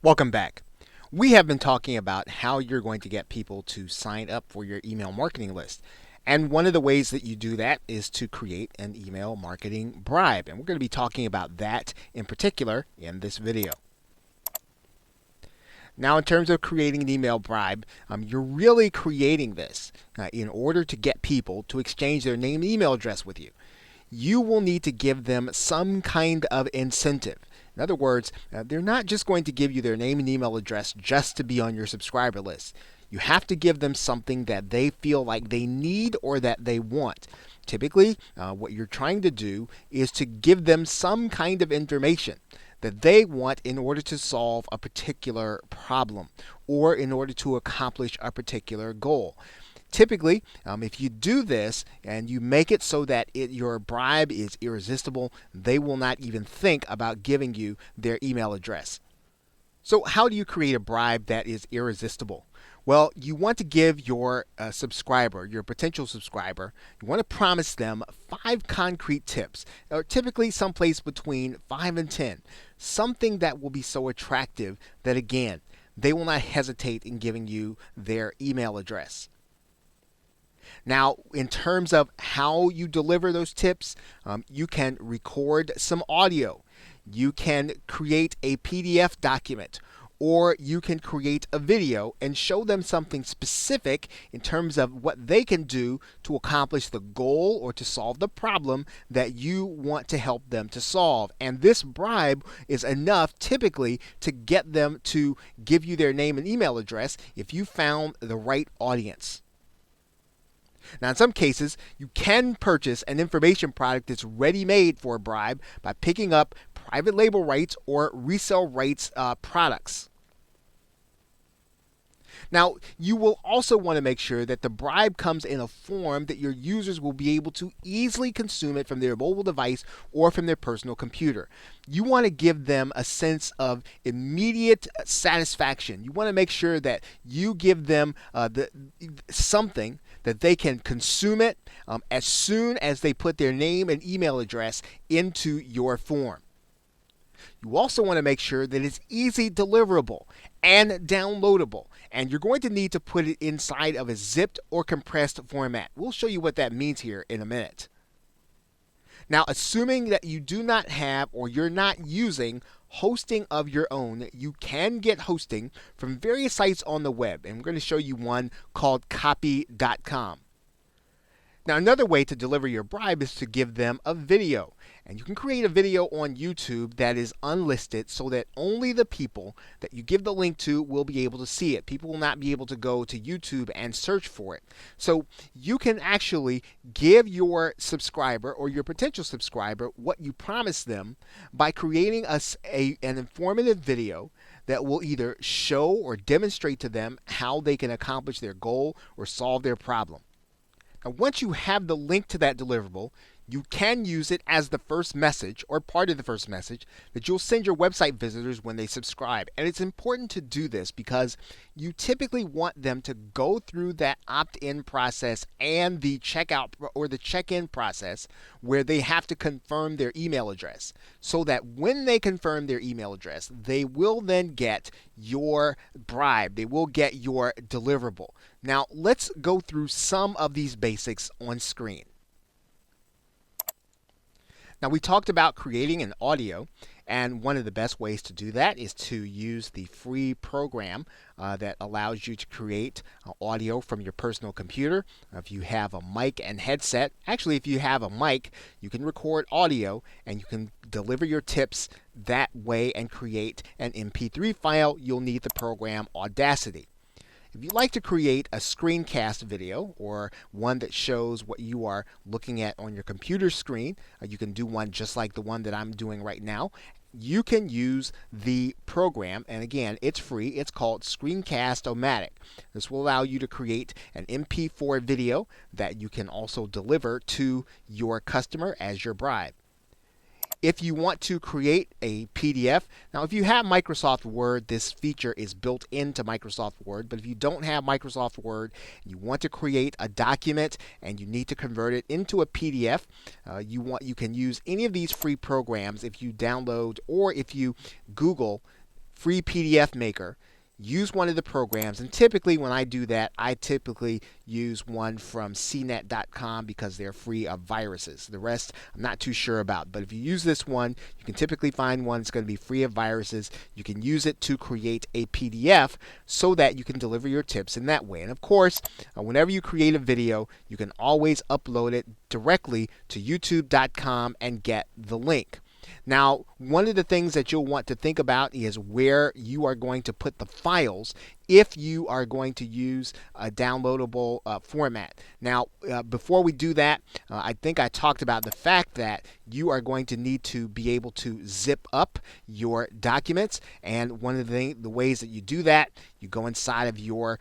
Welcome back. We have been talking about how you're going to get people to sign up for your email marketing list. And one of the ways that you do that is to create an email marketing bribe. And we're going to be talking about that in particular in this video. Now, in terms of creating an email bribe, you're really creating this in order to get people to exchange their name and email address with you. You will need to give them some kind of incentive. In other words, they're not just going to give you their name and email address just to be on your subscriber list. You have to give them something that they feel like they need or that they want. Typically, what you're trying to do is to give them some kind of information that they want in order to solve a particular problem or in order to accomplish a particular goal. Typically, if you do this and you make it so that your bribe is irresistible, they will not even think about giving you their email address. So how do you create a bribe that is irresistible? Well, you want to give your subscriber, your potential subscriber, you want to promise them 5 concrete tips, or typically someplace between 5 and 10, something that will be so attractive that, again, they will not hesitate in giving you their email address. Now, in terms of how you deliver those tips, you can record some audio. You can create a PDF document, or you can create a video and show them something specific in terms of what they can do to accomplish the goal or to solve the problem that you want to help them to solve. And this bribe is enough typically to get them to give you their name and email address if you found the right audience. Now, in some cases, you can purchase an information product that's ready-made for a bribe by picking up private label rights or resale rights products. Now, you will also want to make sure that the bribe comes in a form that your users will be able to easily consume it from their mobile device or from their personal computer. You want to give them a sense of immediate satisfaction. You want to make sure that you give them something that they can consume it as soon as they put their name and email address into your form. You also want to make sure that it's easy deliverable and downloadable, and you're going to need to put it inside of a zipped or compressed format. We'll show you what that means here in a minute. Now, assuming that you do not have or you're not using hosting of your own, you can get hosting from various sites on the web, and we're going to show you one called copy.com. Now, another way to deliver your bribe is to give them a video. And you can create a video on YouTube that is unlisted so that only the people that you give the link to will be able to see it. People will not be able to go to YouTube and search for it. So you can actually give your subscriber or your potential subscriber what you promised them by creating an informative video that will either show or demonstrate to them how they can accomplish their goal or solve their problem. Now, once you have the link to that deliverable, you can use it as the first message or part of the first message that you'll send your website visitors when they subscribe. And it's important to do this because you typically want them to go through that opt-in process and the checkout or the check-in process where they have to confirm their email address, so that when they confirm their email address, they will then get your bribe. They will get your deliverable. Now, let's go through some of these basics on screen. Now, we talked about creating an audio, and one of the best ways to do that is to use the free program that allows you to create audio from your personal computer. If you have a mic and headset, actually if you have a mic, you can record audio and you can deliver your tips that way and create an MP3 file. You'll need the program Audacity. If you'd like to create a screencast video or one that shows what you are looking at on your computer screen, you can do one just like the one that I'm doing right now. You can use the program, and again, it's free. It's called Screencast-O-Matic. This will allow you to create an MP4 video that you can also deliver to your customer as your bribe. If you want to create a PDF, now if you have Microsoft Word, this feature is built into Microsoft Word, but if you don't have Microsoft Word, you want to create a document and you need to convert it into a PDF, you can use any of these free programs if you download or if you Google free PDF maker, use one of the programs. And typically when I do that, I typically use one from cnet.com because they're free of viruses. The rest I'm not too sure about, but if you use this one, you can typically find one that's going to be free of viruses. You can use it to create a PDF so that you can deliver your tips in that way. And of course, whenever you create a video, you can always upload it directly to youtube.com and get the link. Now, one of the things that you'll want to think about is where you are going to put the files if you are going to use a downloadable format. Now, before we do that, I think I talked about the fact that you are going to need to be able to zip up your documents. And one of the ways that you do that, you go inside of your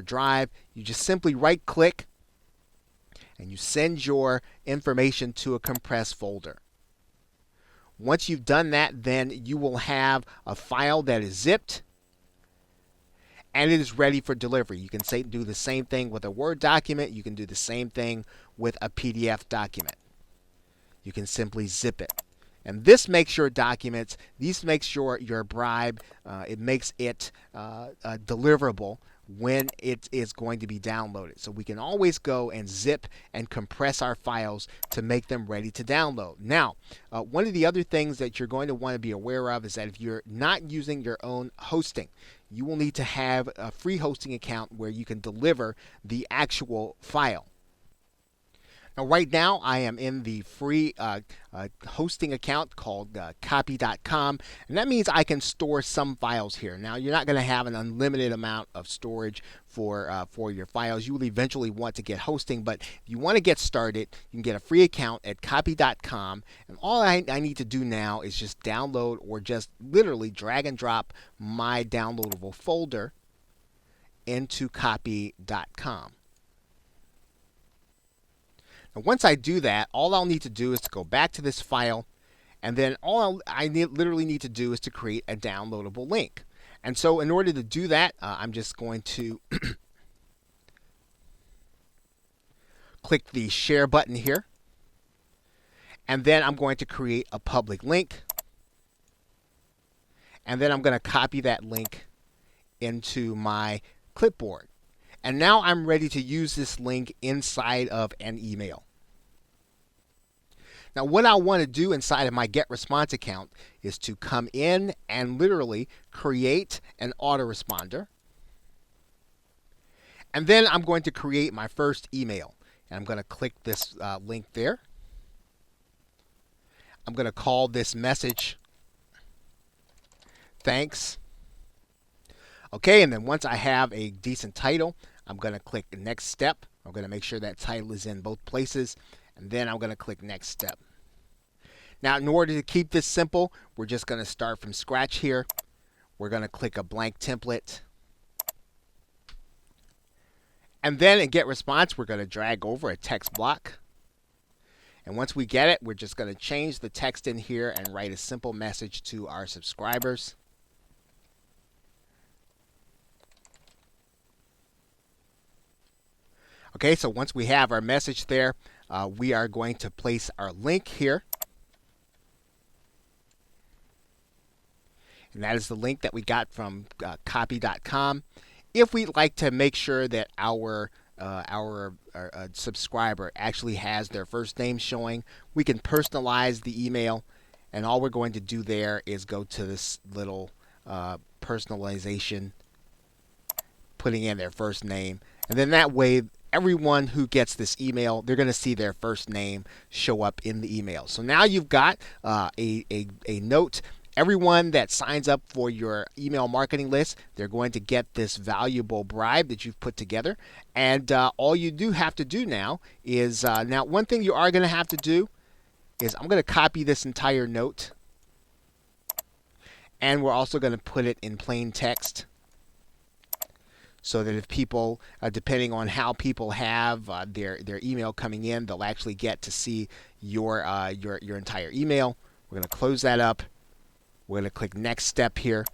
drive, you just simply right-click, and you send your information to a compressed folder. Once you've done that, then you will have a file that is zipped and it is ready for delivery. You can do the same thing with a Word document. You can do the same thing with a PDF document. You can simply zip it. And this makes your documents, these makes your bribe, it makes it deliverable when it is going to be downloaded. So we can always go and zip and compress our files to make them ready to download. Now, one of the other things that you're going to want to be aware of is that if you're not using your own hosting, you will need to have a free hosting account where you can deliver the actual file. Now, right now, I am in the free hosting account called copy.com, and that means I can store some files here. Now, you're not going to have an unlimited amount of storage for your files. You will eventually want to get hosting, but if you want to get started, you can get a free account at copy.com, and all I need to do now is just download or just literally drag and drop my downloadable folder into copy.com. Now, once I do that, all I'll need to do is to go back to this file, and then all I literally need to do is to create a downloadable link. And so in order to do that, I'm just going to click the share button here, and then I'm going to create a public link, and then I'm going to copy that link into my clipboard. And now I'm ready to use this link inside of an email. Now, what I want to do inside of my GetResponse account is to come in and literally create an autoresponder. And then I'm going to create my first email. And I'm going to click this link there. I'm going to call this message "Thanks." Okay, and then once I have a decent title, I'm going to click the next step. I'm going to make sure that title is in both places, and then I'm going to click next step. Now, in order to keep this simple, we're just going to start from scratch here. We're going to click a blank template. And then in GetResponse, we're going to drag over a text block. And once we get it, we're just going to change the text in here and write a simple message to our subscribers. Okay, so once we have our message there, we are going to place our link here. And that is the link that we got from copy.com. If we'd like to make sure that our subscriber actually has their first name showing, we can personalize the email. And all we're going to do there is go to this little personalization, putting in their first name. And then that way, everyone who gets this email, they're going to see their first name show up in the email. So now you've got a note. Everyone that signs up for your email marketing list, they're going to get this valuable bribe that you've put together. And all you do have to do now is, now one thing you are going to have to do is I'm going to copy this entire note. And we're also going to put it in plain text, so that if people, depending on how people have their email coming in, they'll actually get to see your entire email. We're going to close that up. We're going to click next step here.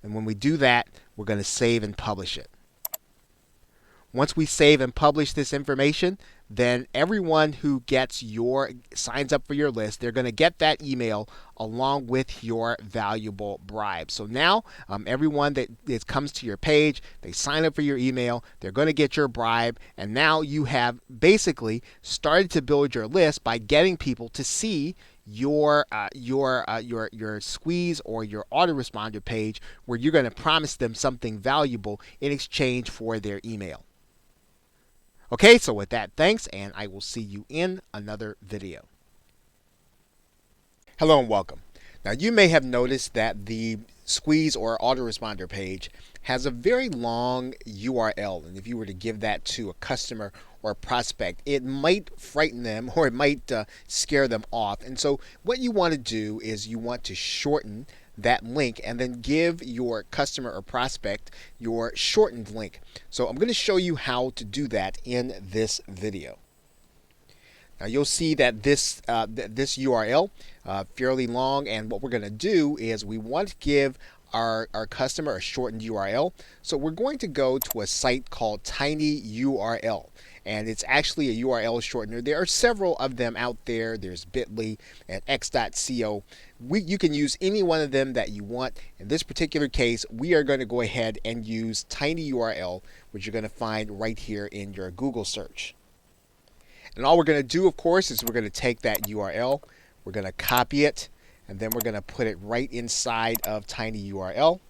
And when we do that, we're going to save and publish it. Once we save and publish this information, then everyone who signs up for your list, they're going to get that email along with your valuable bribe. So now everyone that comes to your page, they sign up for your email, they're going to get your bribe, and now you have basically started to build your list by getting people to see your squeeze or your autoresponder page, where you're going to promise them something valuable in exchange for their email. Okay, so with that, thanks, and I will see you in another video. Hello and welcome. Now, you may have noticed that the squeeze or autoresponder page has a very long URL, and if you were to give that to a customer or a prospect, it might frighten them or it might scare them off. And so what you want to do is you want to shorten that link and then give your customer or prospect your shortened link. So I'm going to show you how to do that in this video. Now you'll see that this URL fairly long, and what we're going to do is we want to give our customer a shortened URL. So we're going to go to a site called tinyurl, and it's actually a URL shortener. There are several of them out there. There's bit.ly and x.co. You can use any one of them that you want. In this particular case, we are going to go ahead and use tinyurl, which you're going to find right here in your Google search. And all we're going to do, of course, is we're going to take that URL, we're going to copy it, and then we're going to put it right inside of tinyurl.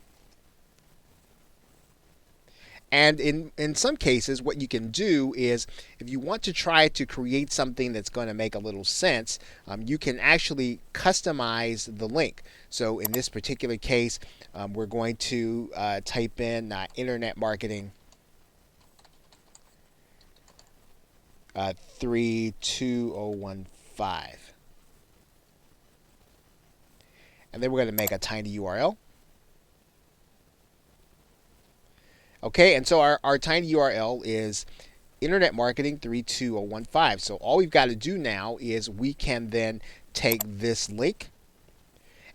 And in some cases, what you can do is, if you want to try to create something that's going to make a little sense, you can actually customize the link. So in this particular case, we're going to type in internet marketing 32015. And then we're going to make a tiny URL. Okay, and so our tiny URL is internet marketing 32015. So all we've got to do now is we can then take this link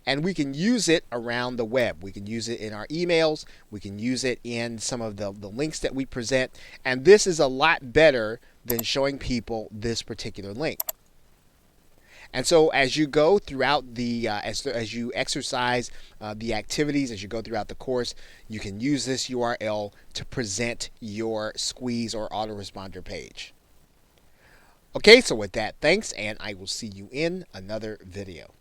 and we can use it around the web. We can use it in our emails. We can use it in some of the links that we present. And this is a lot better than showing people this particular link. And so as you go throughout the, as you exercise the activities, as you go throughout the course, you can use this URL to present your squeeze or autoresponder page. Okay, so with that, thanks, and I will see you in another video.